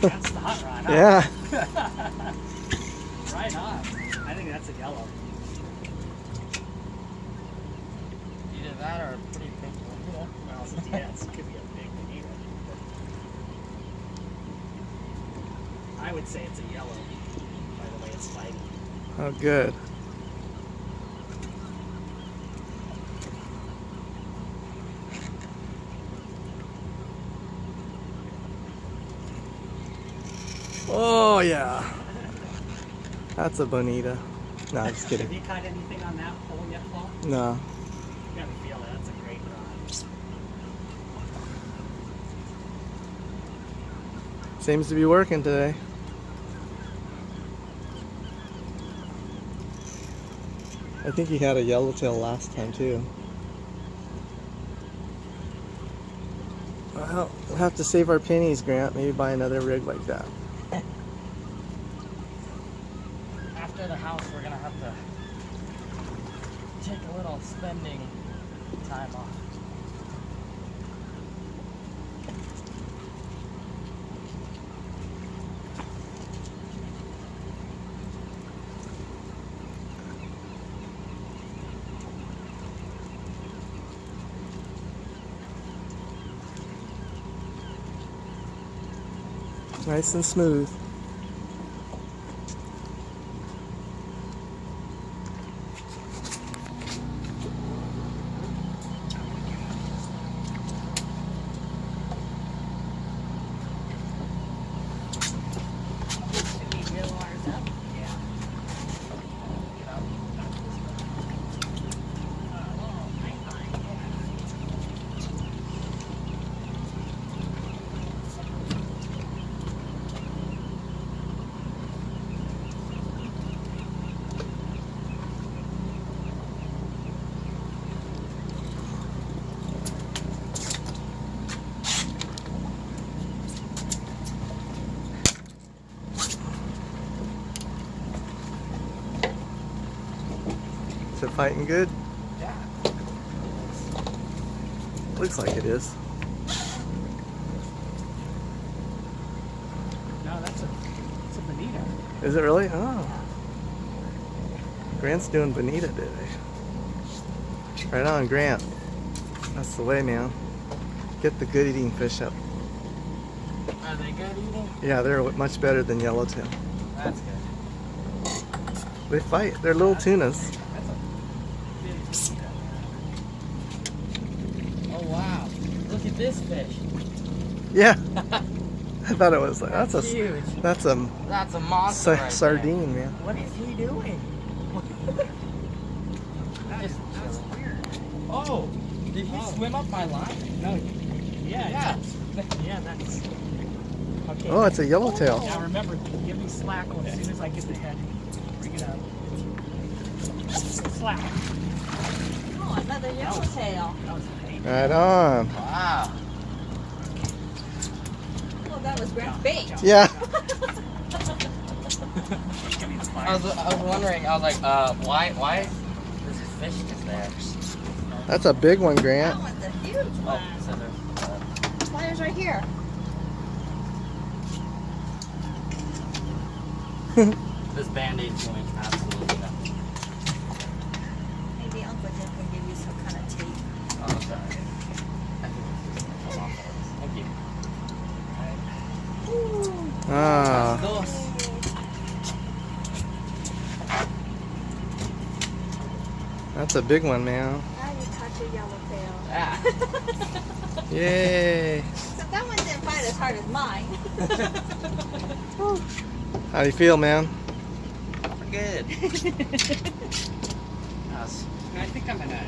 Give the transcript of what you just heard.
That's the hot rod, huh? Yeah. Right on. I think that's a yellow. Either that or a pretty pink one. Well, yeah, it could be a big bonita. I would say it's a yellow, by the way it's fighting. Oh, good. Oh, yeah. That's a bonita. No, I'm just Have kidding. you caught anything on that pole yet, Paul? No. You gotta feel it. That's a great rod. Seems to be working today. I think he had a yellowtail last time too. Well, we'll have to save our pennies, Grant. Maybe buy another rig like that. After the house, we're gonna have to take a little spending time off. Nice and smooth. Is it fighting good? Yeah. Looks like it is. No, it's a bonita. Is it really? Oh. Grant's doing bonita today. Right on, Grant. That's the way, man. Get the good eating fish up. Are they good eating? Yeah, they're much better than yellowtail. That's good. They fight. They're little tunas. That's a big bonita. Oh wow! Look at this fish. Yeah. I thought it was like That's huge. That's a That's a monster. Right sardine, there. man. What is he doing? That's weird. Oh, did he swim up my line? No. Yeah. Yeah. Yeah, that's. Okay. Oh, it's a yellowtail. Now remember, give me slack as soon as I get the head. Bring it up. Slack. Oh, another yellowtail. That was a pain. Right on. Wow. Well, that was Grant's bait. Yeah. I was wondering. I was like, why is this fish just there? That's a big one, That Grant. one's a huge Oh, one. so there's. Pliers right here. This band-aid's doing absolutely nothing. Maybe Uncle Jim can give you some kind of tape. Oh, sorry. Thank you. Ah. Dos. That's a big one, man. Now you caught your yellowtail. Ah. Yay. So that one didn't fight as hard as mine. How do you feel, man? Good. I think I'm gonna